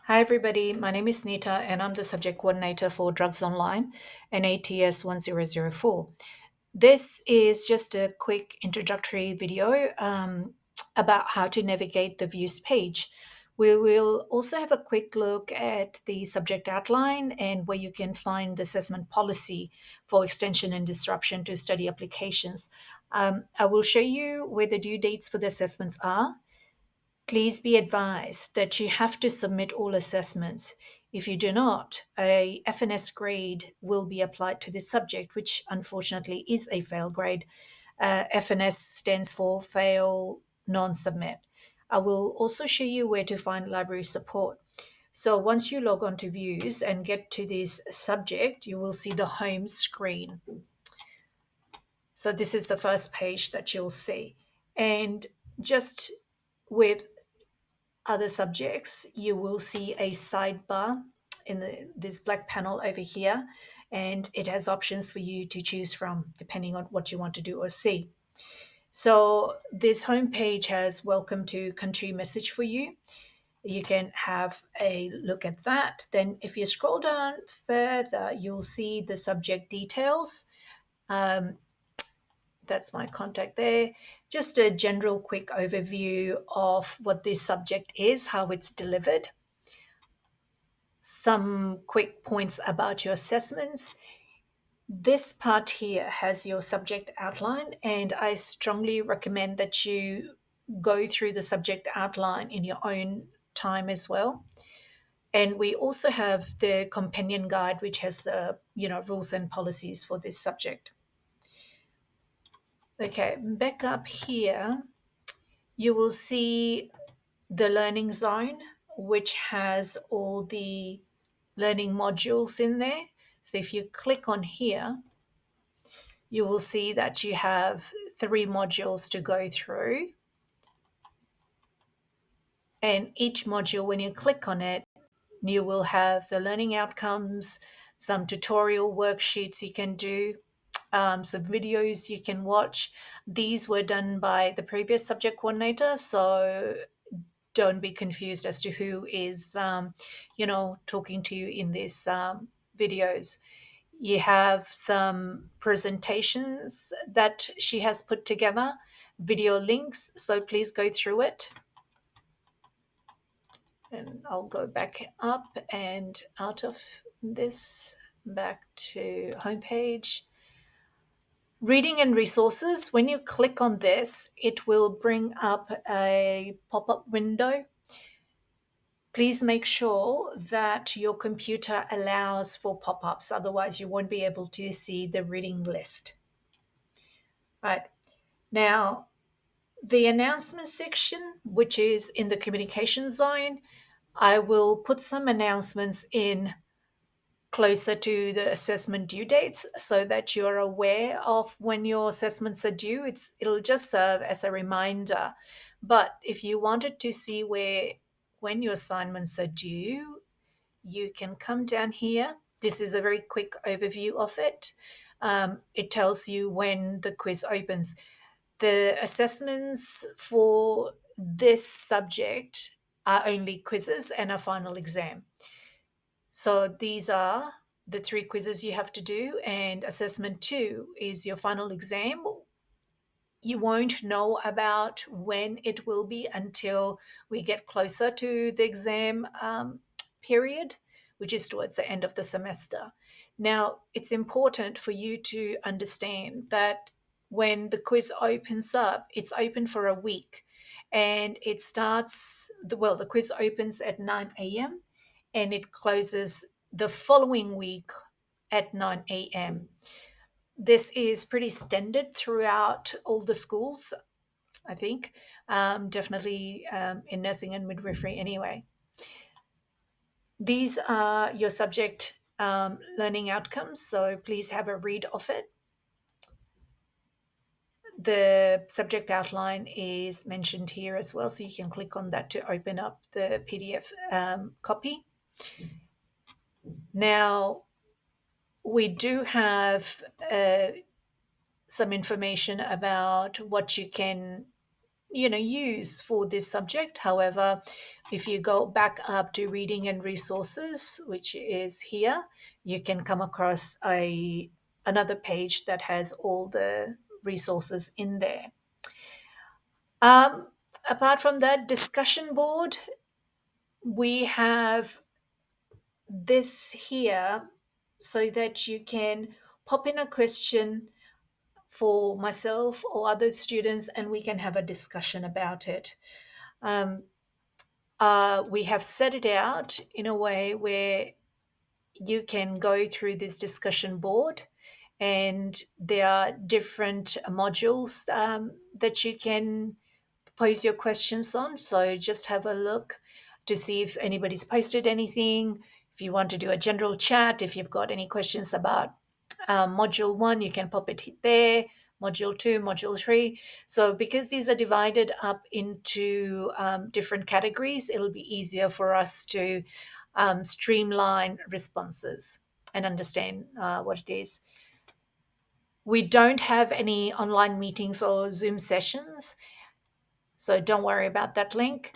Hi, everybody. My name is Nita, and I'm the subject coordinator for Drugs Online, NATS1004. This is just a quick introductory video about how to navigate the views page. We will also have a quick look at the subject outline and where you can find the assessment policy for extension and disruption to study applications. I will show you where the due dates for the assessments are. Please be advised that you have to submit all assessments. If you do not, a FNS grade will be applied to this subject, which unfortunately is a fail grade. FNS stands for fail non-submit. I will also show you where to find library support. So once you log on to views and get to this subject, you will see the home screen. So this is the first page that you'll see. And just with other subjects, you will see a sidebar in this black panel over here, and it has options for you to choose from depending on what you want to do or see. So this homepage has welcome to country message for you. You can have a look at that. Then if you scroll down further, you'll see the subject details. Um, that's my contact there. Just a general quick overview of what this subject is, how it's delivered. Some quick points about your assessments. This part here has your subject outline, and I strongly recommend that you go through the subject outline in your own time as well. And we also have the companion guide, which has the rules and policies for this subject. Okay, back up here, you will see the learning zone, which has all the learning modules in there. So if you click on here, you will see that you have 3 modules to go through. And each module, when you click on it, you will have the learning outcomes, some tutorial worksheets you can do, some videos you can watch. These were done by the previous subject coordinator, so don't be confused as to who is, talking to you in these videos. You have some presentations that she has put together, video links, so please go through it. And I'll go back up and out of this, back to homepage. Reading and resources. When you click on this, it will bring up a pop-up window. Please make sure that your computer allows for pop-ups, otherwise you won't be able to see the reading list. Right. Now, the announcement section, which is in the communication zone, I will put some announcements in closer to the assessment due dates so that you're aware of when your assessments are due. It'll just serve as a reminder. But if you wanted to see when your assignments are due, you can come down here. This is a very quick overview of it. It tells you when the quiz opens. The assessments for this subject are only quizzes and a final exam. So these are the 3 quizzes you have to do, and assessment 2 is your final exam. You won't know about when it will be until we get closer to the exam period, which is towards the end of the semester. Now, it's important for you to understand that when the quiz opens up, it's open for a week, and it starts, the quiz opens at 9 a.m. and it closes the following week at 9 a.m. This is pretty standard throughout all the schools, I think, definitely in nursing and midwifery anyway. These are your subject learning outcomes, so please have a read of it. The subject outline is mentioned here as well, so you can click on that to open up the PDF copy. Now, we do have some information about what you can use for this subject. However, if you go back up to reading and resources, which is here, you can come across another page that has all the resources in there. Um, Apart from that discussion board, we have this here so that you can pop in a question for myself or other students and we can have a discussion about it. Um, we have set it out in a way where you can go through this discussion board and there are different modules that you can pose your questions on. So just have a look to see if anybody's posted anything. If you want to do a general chat, if you've got any questions about module 1, you can pop it there. Module 2, module 3. So because these are divided up into different categories, it'll be easier for us to streamline responses and understand what it is. We don't have any online meetings or Zoom sessions, so don't worry about that link.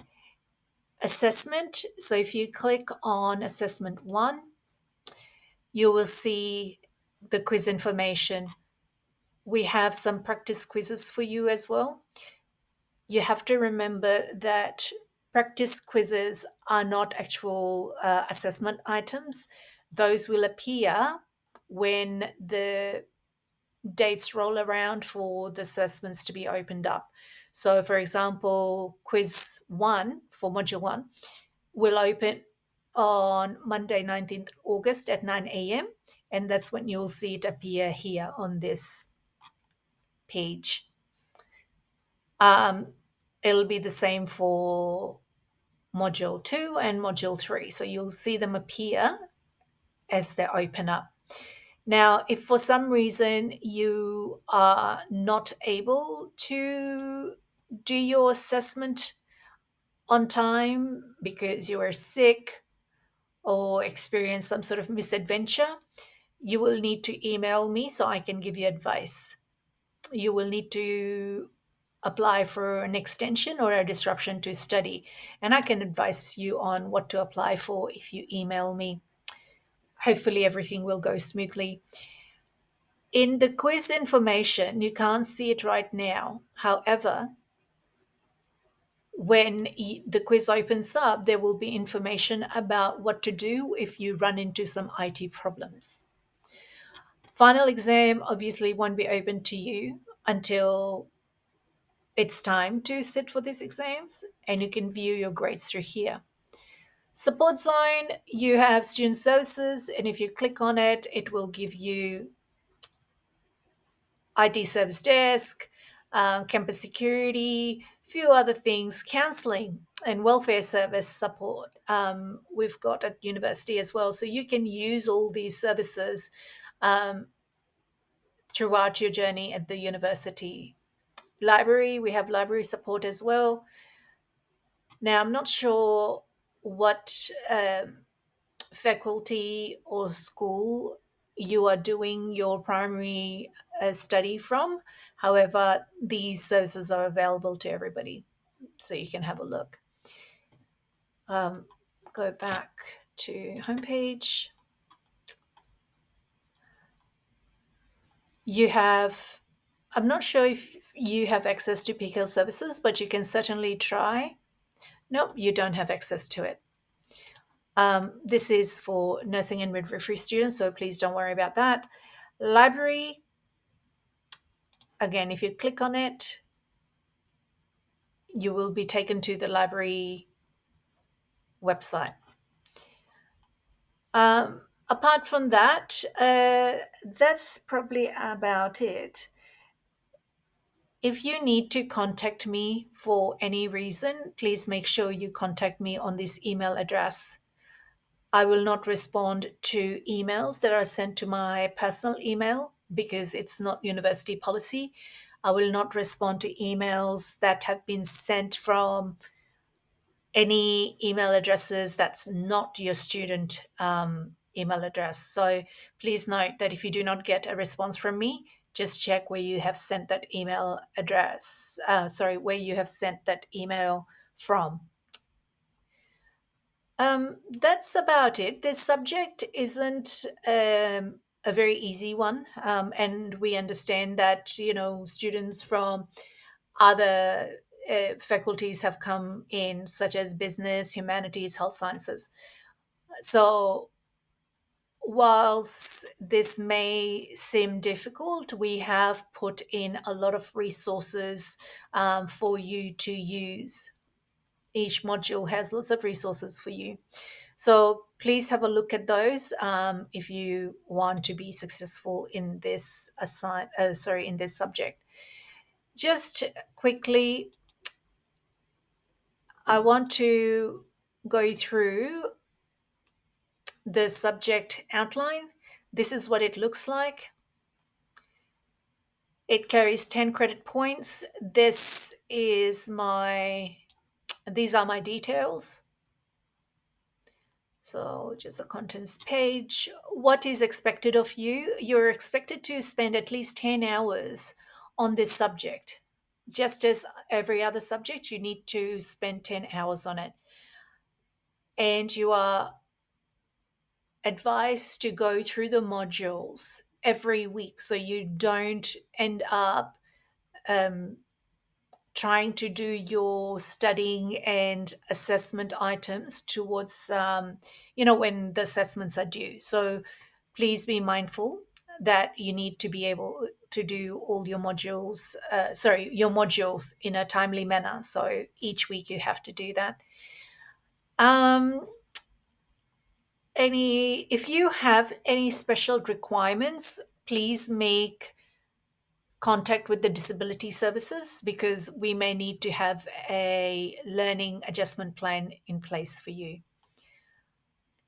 Assessment. So if you click on assessment 1, you will see the quiz information. We have some practice quizzes for you as well. You have to remember that practice quizzes are not actual assessment items. Those will appear when the dates roll around for the assessments to be opened up. So, for example, quiz 1 for module 1 will open on Monday, 19th August at 9 a.m. And that's when you'll see it appear here on this page. It'll be the same for module 2 and module 3. So you'll see them appear as they open up. Now, if for some reason you are not able to do your assessment on time because you are sick or experience some sort of misadventure, you will need to email me so I can give you advice. You will need to apply for an extension or a disruption to study, and I can advise you on what to apply for if you email me. Hopefully, everything will go smoothly. In the quiz information, you can't see it right now. However, when the quiz opens up, there will be information about what to do if you run into some IT problems. Final exam obviously won't be open to you until it's time to sit for these exams, and you can view your grades through here. Support zone, you have student services, and if you click on it, it will give you IT service desk, campus security, few other things, counseling and welfare service support. We've got at university as well, so you can use all these services throughout your journey at the university. Library, we have library support as well. Now, I'm not sure what faculty or school you are doing your primary study from. However, these services are available to everybody, so you can have a look. Go back to homepage. You have, I'm not sure if you have access to PKL services, but you can certainly try. Nope, you don't have access to it. This is for nursing and midwifery students, so please don't worry about that. Library, again, if you click on it, you will be taken to the library website. Apart from that, that's probably about it. If you need to contact me for any reason, please make sure you contact me on this email address. I will not respond to emails that are sent to my personal email because it's not university policy. I will not respond to emails that have been sent from any email addresses that's not your student email address. So please note that if you do not get a response from me, just check where you have sent that email address. Where you have sent that email from. That's about it. This subject isn't a very easy one, and we understand that students from other faculties have come in, such as business, humanities, health sciences. So, whilst this may seem difficult, we have put in a lot of resources for you to use. Each module has lots of resources for you. So please have a look at those if you want to be successful in this in this subject. Just quickly, I want to go through the subject outline. This is what it looks like. It carries 10 credit points. These are my details. So just a contents page. What is expected of you? You're expected to spend at least 10 hours on this subject. Just as every other subject, you need to spend 10 hours on it. And you are advised to go through the modules every week so you don't end up trying to do your studying and assessment items towards when the assessments are due. So please be mindful that you need to be able to do all your modules in a timely manner. So each week you have to do that. If you have any special requirements, please make contact with the disability services, because we may need to have a learning adjustment plan in place for you.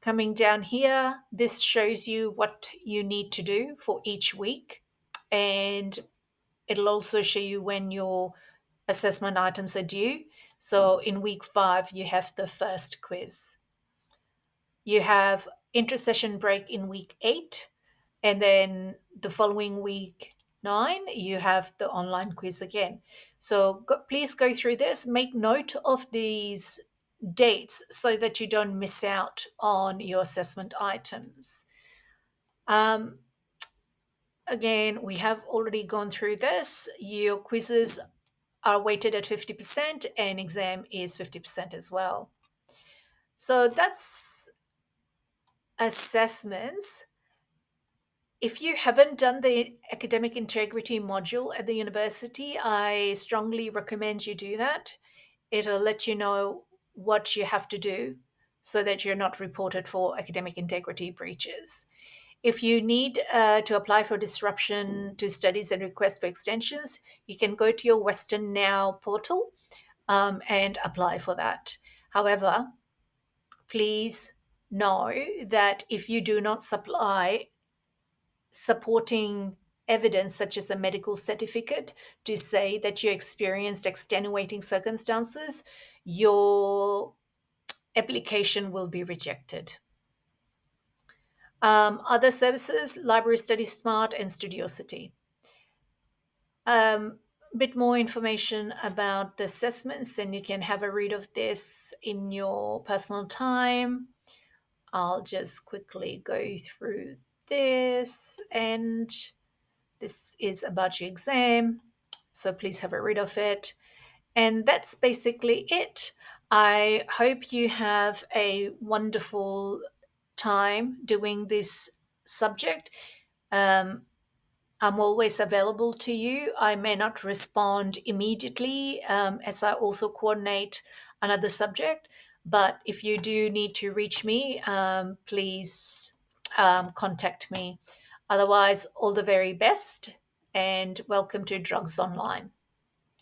Coming down here, this shows you what you need to do for each week, and it'll also show you when your assessment items are due. So in week 5, you have the first quiz. You have intersession break in week 8, and then the following week 9, you have the online quiz again. So please go through this, make note of these dates so that you don't miss out on your assessment items. Again, we have already gone through this. Your quizzes are weighted at 50% and exam is 50% as well. So that's assessments. If you haven't done the academic integrity module at the university, I strongly recommend you do that. It'll let you know what you have to do so that you're not reported for academic integrity breaches. If you need to apply for disruption to studies and request for extensions, you can go to your Western Now portal and apply for that. However, please know that if you do not supply supporting evidence, such as a medical certificate, to say that you experienced extenuating circumstances, your application will be rejected. Other services, Library Study Smart and Studiosity. Bit more information about the assessments, and you can have a read of this in your personal time. I'll just quickly go through this, and this is about your exam, so please have a read of it. And that's basically it. I hope you have a wonderful time doing this subject. I'm always available to you. I may not respond immediately as I also coordinate another subject, but if you do need to reach me, please contact me. Otherwise, all the very best and welcome to Drugs Online.